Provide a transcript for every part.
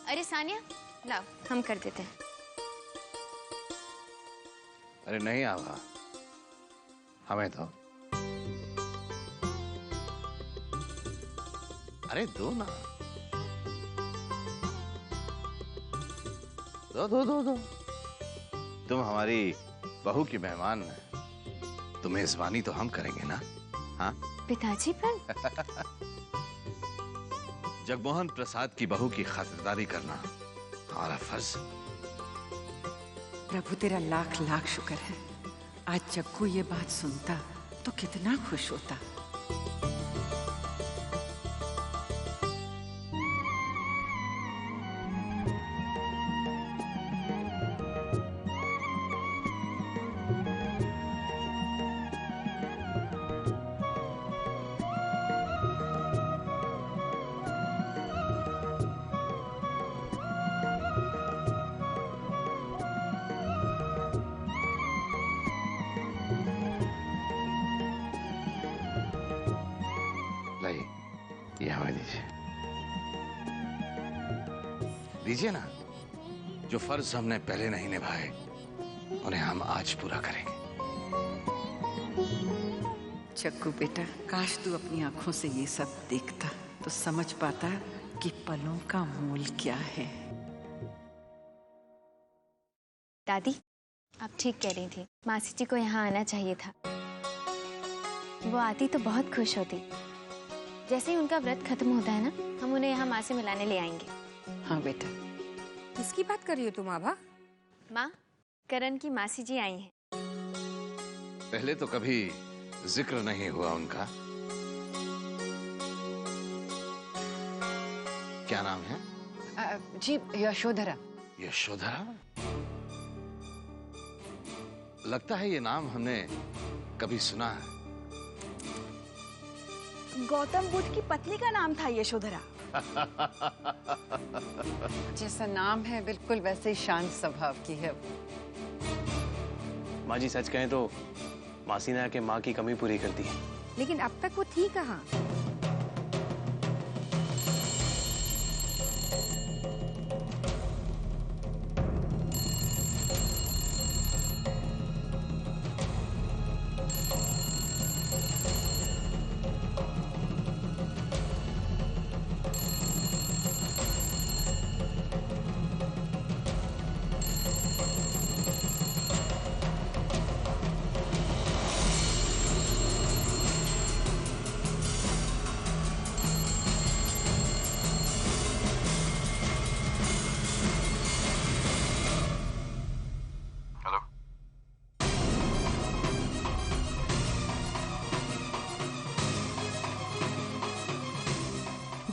अरे सानिया, लाओ हम कर देते हैं। अरे नहीं आवा, हमें तो। अरे दो ना, दो। तुम हमारी बहू की मेहमान है, तो मेजबानी तो हम करेंगे ना। हाँ पिताजी पर जगमोहन प्रसाद की बहू की खातिरदारी करना हमारा फर्ज। प्रभु तेरा लाख लाख शुक्र है। आज जग्गू ये बात सुनता तो कितना खुश होता। लाइए, ये हमें दीजिए ना। जो फर्ज हमने पहले नहीं निभाए, उन्हें हम आज पूरा करेंगे। जग्गू बेटा, काश तू अपनी आंखों से ये सब देखता तो समझ पाता कि पलों का मोल क्या है। दादी, आप ठीक कह रही थी। मासी जी को यहाँ आना चाहिए था। वो आती तो बहुत खुश होती। जैसे ही उनका व्रत खत्म होता है ना, हम उन्हें यहाँ माँ से मिलाने ले आएंगे। हाँ बेटा। किसकी बात कर रही हो तुम आभा? माँ, करण की मासी जी आई हैं। पहले तो कभी जिक्र नहीं हुआ उनका। क्या नाम है? जी यशोधरा। यशोधरा? लगता है ये नाम हमने कभी सुना है। गौतम बुद्ध की पत्नी का नाम था यशोधरा। जैसा नाम है बिल्कुल वैसे ही शांत स्वभाव की है। माँ जी सच कहें तो मासी ने आके माँ की कमी पूरी कर दी। लेकिन अब तक वो थी कहाँ?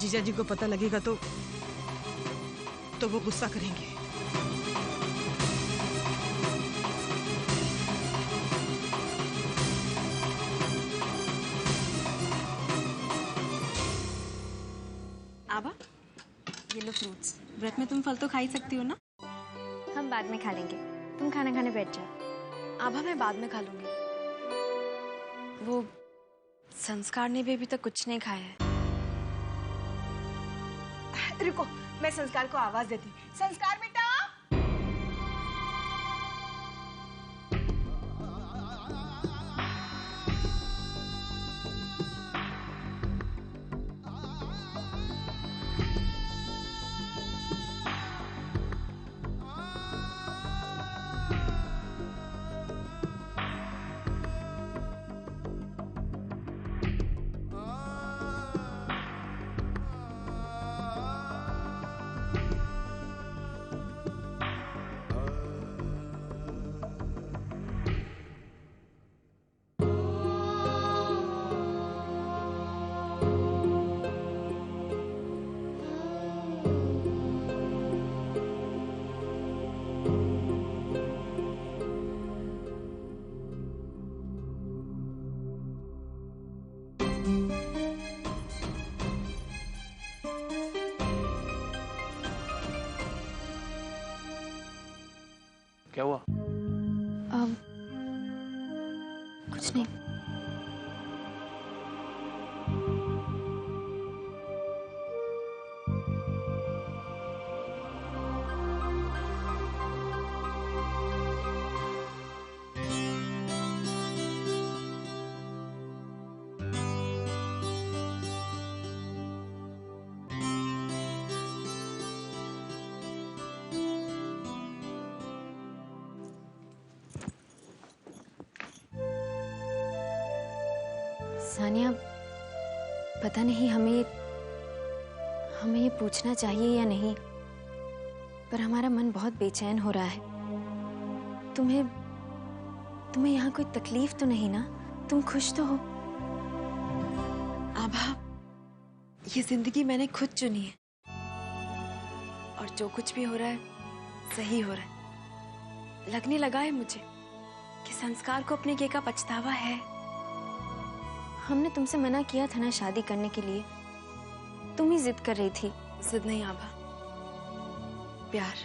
जीजा जी को पता लगेगा तो वो गुस्सा करेंगे। आभा, ये लो फ्रूट्स। व्रत में तुम फल तो खा ही सकती हो ना? हम बाद में खा लेंगे, तुम खाना खाने बैठ जाओ। आभा, मैं बाद में खा लूंगी। वो संस्कार ने भी अभी तक कुछ नहीं खाया है। रुको, मैं संस्कार को आवाज देती। संस्कार बेटा। क्या हुआ? कुछ नहीं। सानिया, पता नहीं हमें ये पूछना चाहिए या नहीं, पर हमारा मन बहुत बेचैन हो रहा है। तुम्हें यहाँ कोई तकलीफ तो नहीं ना? तुम खुश तो हो? आभा, ये जिंदगी मैंने खुद चुनी है और जो कुछ भी हो रहा है सही हो रहा है। लगने लगा है मुझे कि संस्कार को अपने किए का पछतावा है। हमने तुमसे मना किया था ना शादी करने के लिए, तुम ही जिद कर रही थी। जिद नहीं आभा, प्यार,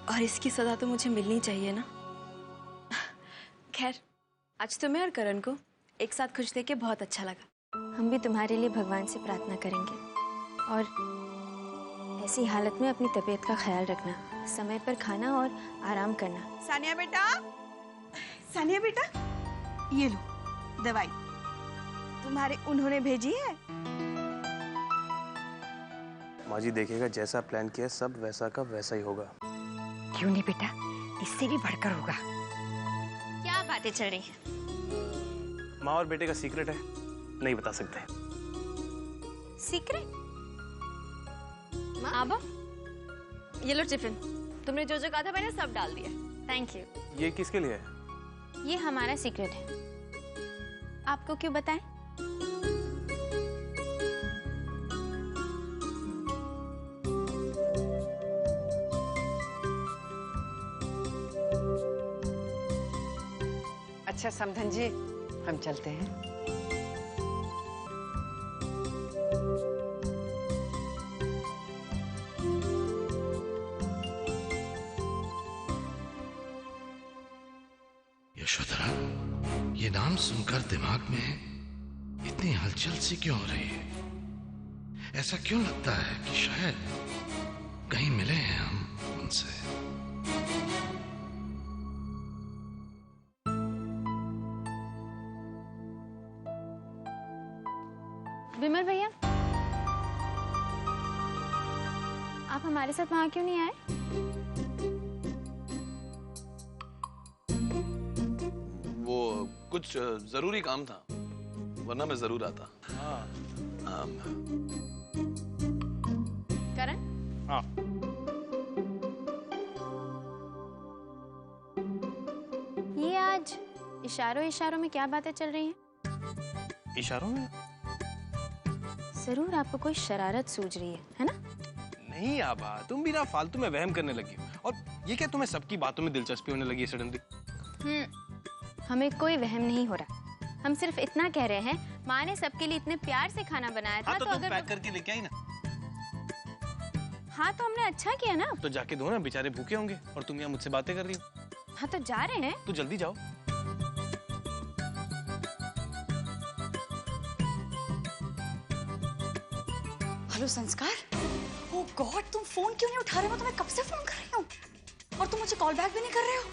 और इसकी सजा तो मुझे मिलनी चाहिए ना। खैर, आज तुम्हें और करण को एक साथ खुश देख के बहुत अच्छा लगा। हम भी तुम्हारे लिए भगवान से प्रार्थना करेंगे, और ऐसी हालत में अपनी तबीयत का ख्याल रखना, समय पर खाना और आराम करना। सानिया बेटा, सानिया बेटा, ये लो दवाई, तुम्हारे उन्होंने भेजी है। माँ जी देखिएगा, जैसा प्लान किया सब वैसा का वैसा ही होगा। क्यों नहीं बेटा, इससे भी बढ़कर होगा। क्या बातें चल रही हैं? माँ और बेटे का सीक्रेट है, नहीं बता सकते। सीक्रेट? आभा, ये लो टिफिन, तुमने जो जो कहा था मैंने सब डाल दिया। Thank you. ये किसके लिए है? ये हमारा सीक्रेट है, आपको क्यों बताएं? अच्छा समधन जी, हम चलते हैं। यशोधरा, ये नाम सुनकर दिमाग में इतनी हलचल सी क्यों हो रही है? ऐसा क्यों लगता है कि शायद कहीं मिले हैं हम उनसे? विमल भैया, आप हमारे साथ वहां क्यों नहीं आए? वो कुछ जरूरी काम था, वरना मैं जरूर आता। करण? हाँ। ये आज इशारों इशारों में क्या बातें चल रही हैं? इशारों में? जरूर आपको कोई शरारत सूझ रही है ना? नहीं आभा, तुम भी ना फालतू में वहम करने लगी हो। और ये क्या तुम्हें सबकी बातों में दिलचस्पी होने लगी है सडनली? हमें कोई वहम नहीं हो रहा, हम सिर्फ इतना कह रहे हैं, माँ ने सबके लिए इतने प्यार से खाना बनाया था। हाँ, तो तुम अगर पैक करके लेके आई ना। हाँ, तो हमने अच्छा किया ना। तो जाके दो ना, बेचारे भूखे होंगे और तुम यहाँ मुझसे बातें कर रही हो। हाँ, तो जा रहे हैं। तो जल्दी जाओ। हेलो संस्कार। ओह गॉड, तुम फोन क्यों नहीं उठा रहे हो? मैं तुम्हें कब से फोन कर रही हूँ और तुम मुझे कॉल बैक भी नहीं कर रहे हो।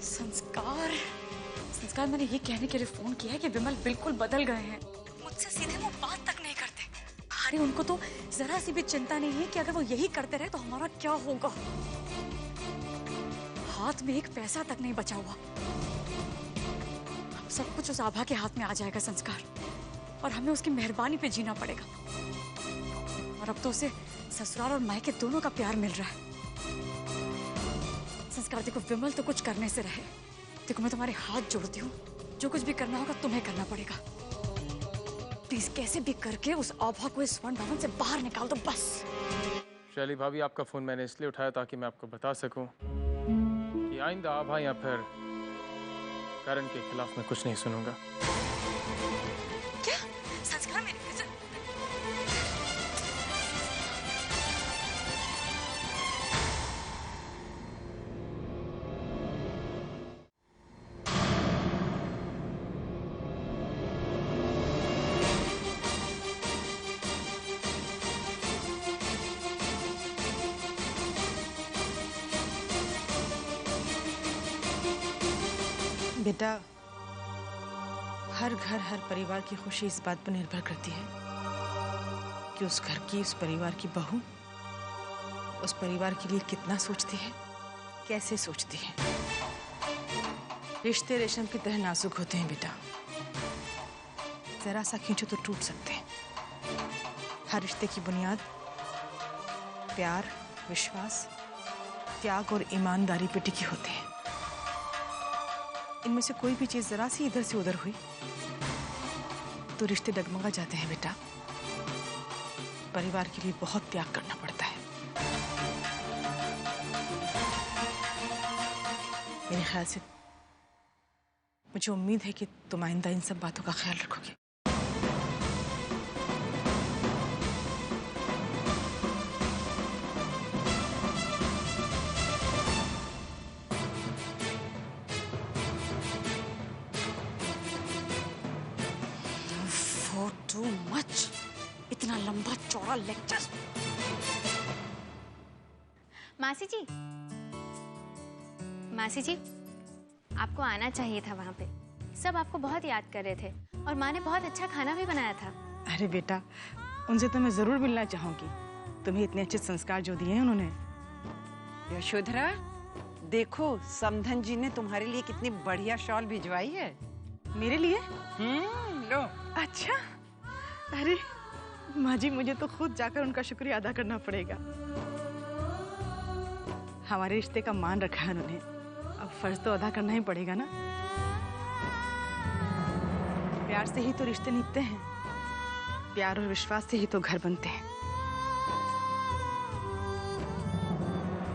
संस्कार, संस्कार, मैंने ये कहने के लिए फोन किया है कि विमल बिल्कुल बदल गए हैं। मुझसे सीधे मुंह बात तक नहीं करते। अरे उनको तो जरा सी भी चिंता नहीं है कि अगर वो यही करते रहे तो हमारा क्या होगा। हाथ में एक पैसा तक नहीं बचा हुआ। अब सब कुछ उस आभा के हाथ में आ जाएगा संस्कार, और हमें उसकी मेहरबानी पे जीना पड़ेगा। और अब तो उसे ससुराल और मायके दोनों का प्यार मिल रहा है। संस्कार देखो, विमल तो कुछ करने से रहे। देखो, मैं तुम्हारे हाथ जोड़ती हूँ, जो कुछ भी करना होगा तुम्हें करना पड़ेगा। प्लीज कैसे भी करके उस आभा को इस स्वर्ण भवन से बाहर निकाल दो बस। शैली भाभी, आपका फोन मैंने इसलिए उठाया ताकि मैं आपको बता सकूं कि आइंदा आभा या फिर करण के खिलाफ मैं कुछ नहीं सुनूंगा। क्या संस्कार, मेरी इज्जत? बेटा, हर घर हर परिवार की खुशी इस बात पर निर्भर करती है कि उस घर की, उस परिवार की बहू उस परिवार के लिए कितना सोचती है, कैसे सोचती है। रिश्ते रेशम की तरह नाजुक होते हैं बेटा, जरा सा खींचो तो टूट सकते हैं। हर रिश्ते की बुनियाद प्यार, विश्वास, त्याग और ईमानदारी पे टिकी होती है। इनमें से कोई भी चीज जरा सी इधर से उधर हुई तो रिश्ते डगमगा जाते हैं बेटा। परिवार के लिए बहुत त्याग करना पड़ता है। मेरे ख्याल से मुझे उम्मीद है कि तुम आइंदा इन सब बातों का ख्याल रखोगे। टू मच, इतना लंबा चौड़ा लेक्चर। मासी जी, मासी जी, आपको आना चाहिए था वहाँ पे। सब आपको बहुत याद कर रहे थे और माँ ने बहुत अच्छा खाना भी बनाया था। अरे बेटा, उनसे तो मैं जरूर मिलना चाहूंगी। तुम्हें इतने अच्छे संस्कार जो दिए हैं उन्होंने। यशोधरा, देखो समधन जी ने तुम्हारे लिए कितनी बढ़िया शॉल भिजवाई है। मेरे लिए? लो। अच्छा, अरे माँ जी, मुझे तो खुद जाकर उनका शुक्रिया अदा करना पड़ेगा। हमारे रिश्ते का मान रखा है उन्होंने, अब फर्ज तो अदा करना ही पड़ेगा ना। प्यार से ही तो रिश्ते निभते हैं, प्यार और विश्वास से ही तो घर बनते हैं।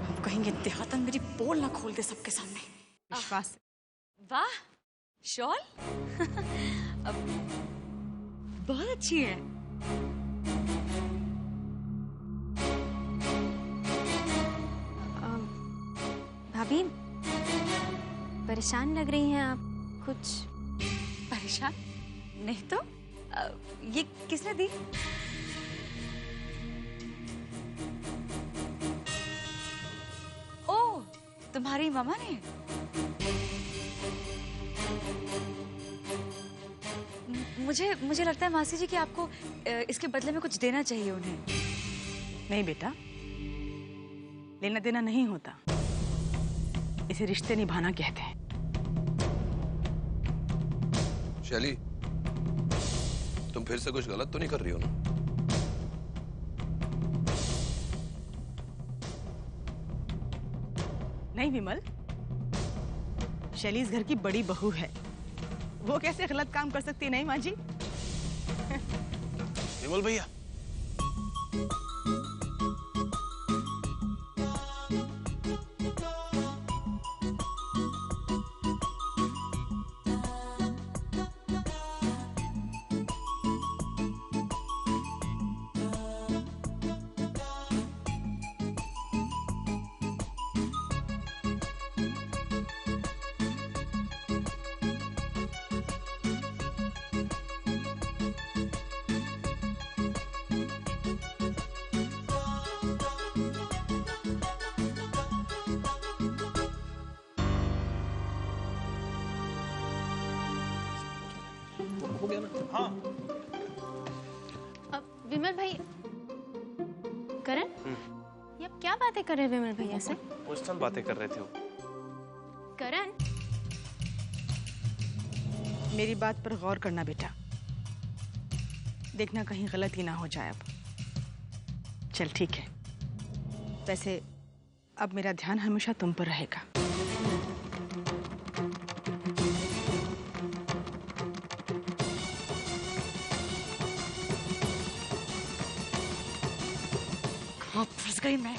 अब कहेंगे देहातन मेरी पोल ना खोल दे सबके सामने। विश्वास। वाह, शॉल अब बहुत अच्छी है। भाभी, परेशान लग रही हैं आप कुछ? परेशान नहीं तो। ये किसने दी? ओ, तुम्हारी मामा ने। मुझे लगता है मासी जी कि आपको इसके बदले में कुछ देना चाहिए उन्हें। नहीं बेटा, लेना देना नहीं होता, इसे रिश्ते निभाना कहते हैं। शैली, तुम फिर से कुछ गलत तो नहीं कर रही हो ना? नहीं विमल, शैली इस घर की बड़ी बहू है, वो कैसे गलत काम कर सकती है? नहीं माँ जी। विमल भैया, हो गया ना? हाँ। अब विमल भाई, करण, ये अब क्या बातें कर रहे हैं विमल भैया से? पर्सनल बातें कर रहे थे वो। करण, मेरी बात पर गौर करना बेटा, देखना कहीं गलत ही ना हो जाए। अब चल ठीक है, वैसे अब मेरा ध्यान हमेशा तुम पर रहेगा। कहाँ फंस गई मैं?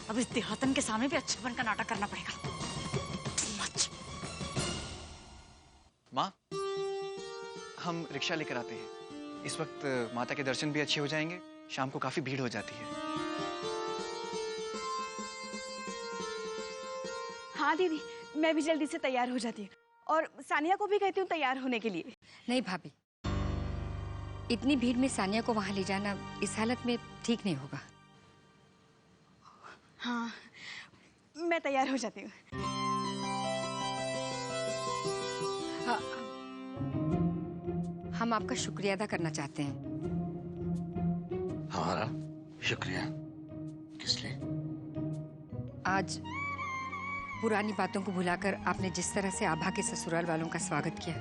अब इस देहातन के सामने भी अच्छेपन का नाटक करना पड़ेगा। Too much. माँ, हम रिक्शा लेकर आते हैं। इस वक्त माता के दर्शन भी अच्छे हो जाएंगे, शाम को काफी भीड़ हो जाती है। हाँ दीदी, मैं भी जल्दी से तैयार हो जाती हूँ और सानिया को भी कहती हूँ तैयार होने के लिए। नहीं भाभी, इतनी भीड़ में सानिया को वहां ले जाना इस हालत में ठीक नहीं होगा। हाँ, मैं तैयार हो जाती हूँ। हाँ, हम आपका शुक्रिया अदा करना चाहते हैं। हमारा शुक्रिया? किस लिए? आज पुरानी बातों को भुलाकर आपने जिस तरह से आभा के ससुराल वालों का स्वागत किया,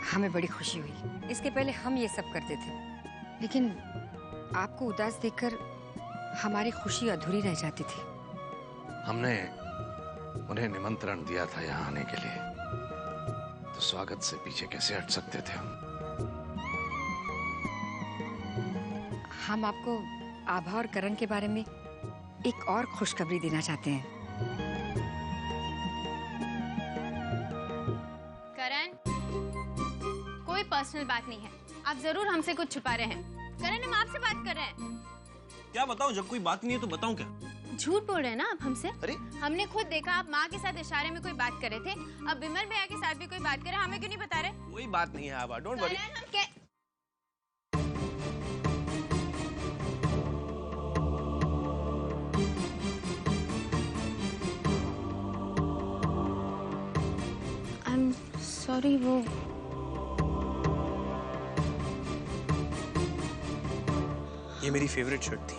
हमें बड़ी खुशी हुई। इसके पहले हम ये सब करते थे, लेकिन आपको उदास देखकर हमारी खुशी अधूरी रह जाती थी। हमने उन्हें निमंत्रण दिया था यहाँ आने के लिए, तो स्वागत से पीछे कैसे हट सकते थे हम? हम आपको आभा और करण के बारे में एक और खुशखबरी देना चाहते हैं। करण, कोई पर्सनल बात नहीं है, आप जरूर हमसे कुछ छुपा रहे हैं। करण, हम आपसे बात कर रहे हैं। क्या बताऊं? जब कोई बात नहीं है तो बताऊं क्या? झूठ बोल रहे हैं ना आप हमसे? अरे हमने खुद देखा आप माँ के साथ इशारे में कोई बात कर रहे थे, अब विमल भैया के साथ भी कोई बात कर रहे हैं, हमें क्यों नहीं बता रहे? कोई बात नहीं है आभा, डोंट वरी। करण, हम क्या सॉरी, वो ये मेरी फेवरेट शर्ट थी।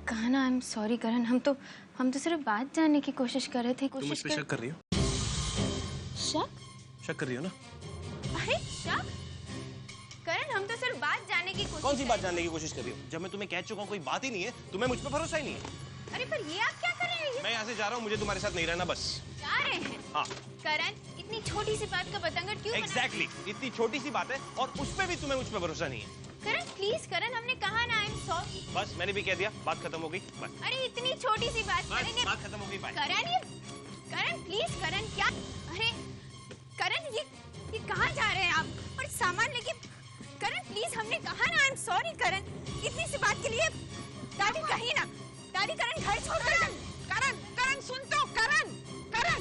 कहा ना, आई एम सॉरी करण, हम तो सिर्फ बात जानने की कोशिश कर रहे थे। तुम मुझ पे शक कर रही हो? शक कर रही हो ना? अरे शक? करण, हम तो सिर्फ बात जानने की कोशिश। कौन सी बात जानने की कोशिश कर रही हो? जब मैं तुम्हें कह चुका हूँ कोई बात ही नहीं है, तुम्हें मुझ पे भरोसा ही नहीं है। अरे पर ये आप क्या कर रहे हैं? मैं यहाँ से जा रहा हूँ, मुझे तुम्हारे साथ नहीं रहना बस। जा रहे हैं? हाँ। करण, इतनी छोटी सी बात का पतंगड़ क्यों? एग्जैक्टली, इतनी छोटी सी बात है और उस पे भी तुम्हें मुझ पे भरोसा नहीं है। करण प्लीज, करण हमने कहा ना, आई एम सॉरी। बस मैंने भी कह दिया, बात खत्म हो गई, बस। अरे इतनी छोटी सी बात, बस बात खत्म हो गई, बाय। करण प्लीज, करण क्या? अरे करण, ये कहाँ जा रहे हैं आप? और सामान लेके? करण प्लीज, हमने कहा ना, आई एम सॉरी करण, इतनी सी बात के लिए। दादी कहीं ना, दादी करण घर छोड़ कर। करण, करण सुन तो, करण, करण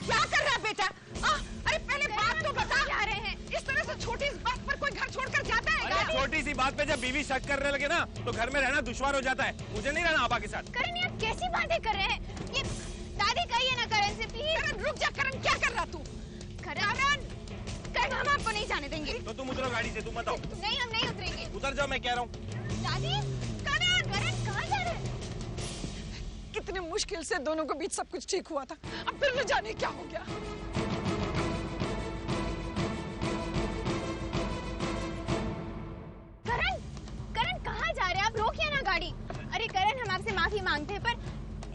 क्या कर रहा है बेटा? अरे पहले बात तो बता। जा रहे हैं? इस तरह से छोटी सी बात पर कोई घर छोड़कर जाता है? अरे छोटी सी बात पे जब बीवी शक करने लगे ना, तो घर में रहना दुश्वार हो जाता है। मुझे नहीं रहना आभा के साथ। करण, ये कैसी बातें कर रहे हैं? ये दादी कहिए ना करण से प्लीज। करण रुक जा, करण क्या कर रहा तू? करण, हम आपको नहीं जाने देंगे। तो तुम उतरो गाड़ी से, तुम बताओ। नहीं, हम नहीं उतरेंगे। उतर जाओ, मैं कह रहा हूँ। दादी, करण कहाँ जा रहे हैं? कितने मुश्किल से दोनों के बीच सब कुछ ठीक हुआ था, अब फिर न जाने क्या हो गया। करण कहाँ जा रहे हैं आप? रोकिए ना गाड़ी। अरे करण, हम आपसे माफी मांगते हैं, पर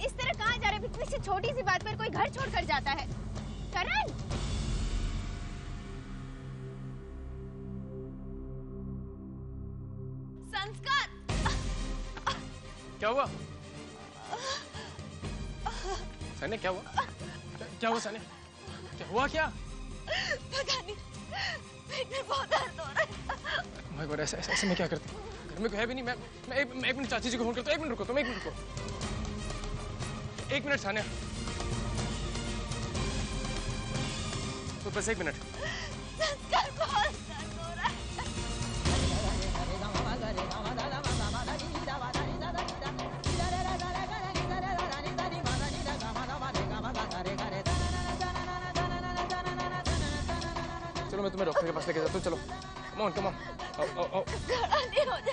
इस तरह कहाँ जा रहे हैं? इतनी सी छोटी सी बात पर कोई घर छोड़कर जाता है? करण, संस्कार। क्या हुआ सानिया? क्या हुआ? क्या हुआ सानिया? क्या हुआ? क्या पता नहीं, पेट में बहुत दर्द हो रहा है। माय गॉड, ऐसे में क्या करते? घर में कोई है भी नहीं। मैं एक मिनट चाची जी को फोन करता हूँ। एक मिनट रुको तुम, एक मिनट रुको। एक मिनट सानिया, तो बस एक मिनट। संस्कार, बहुत दर्द हो रहा है। चलो मैं तुम्हें डॉक्टर के पास लेके जाता हूँ। चलो कम ऑन, कम ऑन। आओ आओ आओ,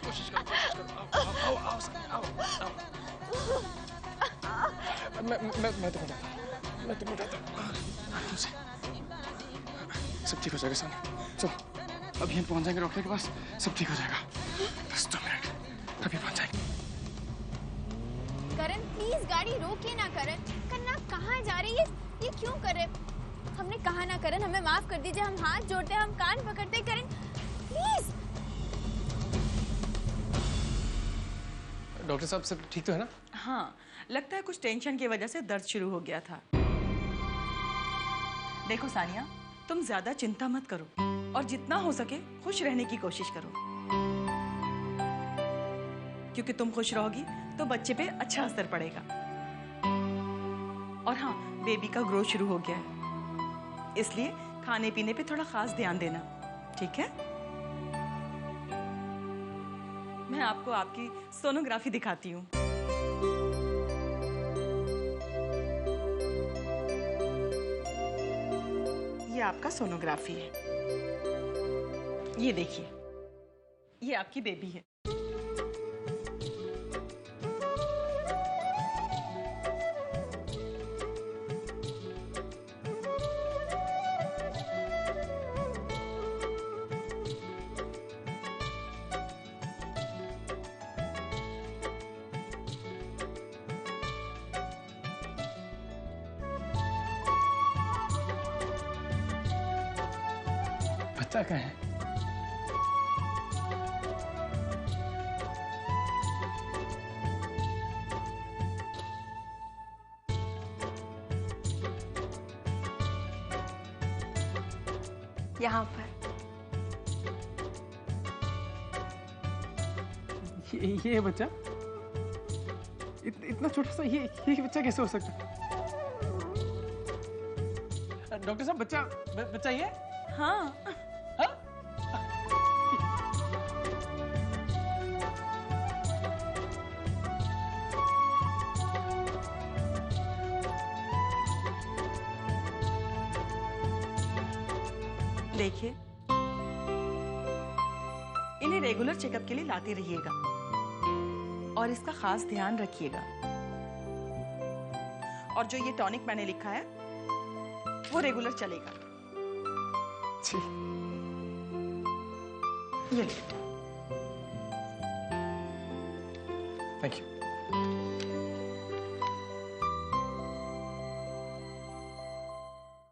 कोशिश करो, आओ आओ आओ आओ। मैं तुम्हें उठाता हूँ, मैं तुम्हें उठाता हूँ। सब ठीक हो जाएगा सानिया, चलो अभी हम पहुंच जाएंगे डॉक्टर के पास, सब ठीक हो जाएगा। बस 2 मिनट, अभी पहुंच जाएंगे। करण प्लीज गाड़ी रोकिए ना। करण, करण आप कहाँ जा रही है? ये क्यों कर रहे? हमने कहा ना करण, हमें माफ कर दीजिए, हम हाथ जोड़ते हैं, हम कान पकड़ते हैं। करण प्लीज। डॉक्टर साहब सब ठीक तो है ना? हाँ, लगता है कुछ टेंशन की वजह से दर्द शुरू हो गया था। देखो सानिया, तुम ज्यादा चिंता मत करो और जितना हो सके खुश रहने की कोशिश करो, क्योंकि तुम खुश रहोगी तो बच्चे पे अच्छा असर पड़ेगा। और हाँ, बेबी का ग्रोथ शुरू हो गया है, इसलिए खाने पीने पे थोड़ा खास ध्यान देना, ठीक है? मैं आपको आपकी सोनोग्राफी दिखाती हूँ। ये आपका सोनोग्राफी है, ये देखिए, ये आपकी बेबी है। बच्चा कहाँ है? यहाँ पर। ये बच्चा इतना छोटा सा, ये बच्चा कैसे हो सकता है? डॉक्टर साहब, बच्चा ये? हाँ। देखिए, इन्हें रेगुलर चेकअप के लिए लाते रहिएगा और इसका खास ध्यान रखिएगा। और जो ये टॉनिक मैंने लिखा है वो रेगुलर चलेगा। जी। ये लीजिए। Thank you.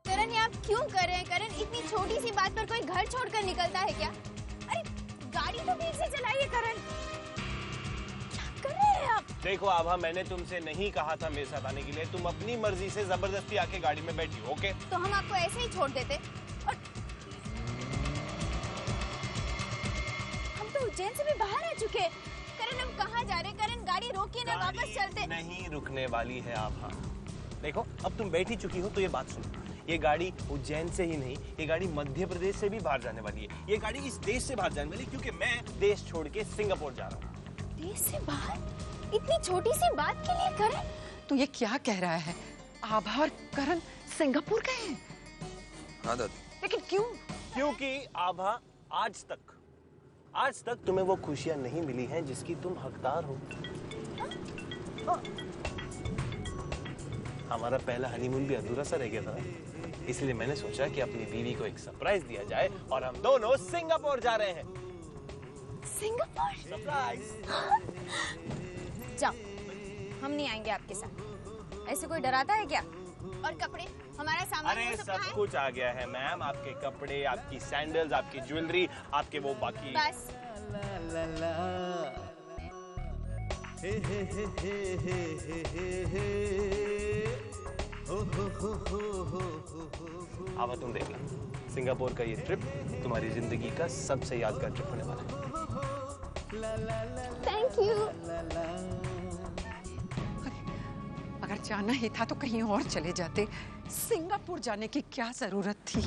करण, ये आप क्यों कर रहे हैं? करण, इतनी छोटी सी बात पर कोई घर छोड़कर निकलता है क्या? अरे गाड़ी तो ठीक से चलाइए करण। क्या कर रहे हैं आप? देखो आभा, मैंने तुमसे नहीं कहा था मेरे साथ आने के लिए। तुम अपनी मर्जी से जबरदस्ती आके गाड़ी में बैठी हो। ओके? तो हम आपको ऐसे ही छोड़ देते। और हम तो उज्जैन से भी बाहर आ चुके हैं। करण, हम कहाँ जा रहे हैं? करण, गाड़ी रोकिए ना, वापस चलते। नहीं रुकने वाली है आभा। देखो, अब तुम बैठी चुकी हो तो ये बात सुनो। ये गाड़ी उज्जैन से ही नहीं, ये गाड़ी मध्य प्रदेश से भी बाहर जाने वाली है। ये गाड़ी इस देश से बाहर जाने वाली है क्योंकि मैं देश छोड़ के सिंगापुर जा रहा हूँ। देश से बाहर? इतनी छोटी सी बात के लिए करण? तू ये क्या कह रहा है? आभा और करण सिंगापुर गए हैं? हाँ दादी। लेकिन क्यों? क्योंकि आभा, आज तक तुम्हें वो खुशियां नहीं मिली हैं जिसकी तुम हकदार हो। हमारा पहला हनीमून भी अधूरा सा रह गया था, इसलिए मैंने सोचा कि अपनी बीवी को एक सरप्राइज दिया जाए और हम दोनों सिंगापुर जा रहे हैं। सिंगापुर? सरप्राइज। जाओ, हम नहीं आएंगे आपके साथ। ऐसे कोई डराता है क्या? और कपड़े, हमारा सामान? अरे सब कुछ आ गया है मैम, आपके कपड़े, आपकी सैंडल्स, आपकी ज्वेलरी, आपके वो बाकी। बस। आवा, तुम देख लो, सिंगापुर का ये ट्रिप तुम्हारी जिंदगी का सबसे यादगार ट्रिप होने वाला है। Thank you. अगर जाना ही था तो कहीं और चले जाते। सिंगापुर जाने की क्या जरूरत थी?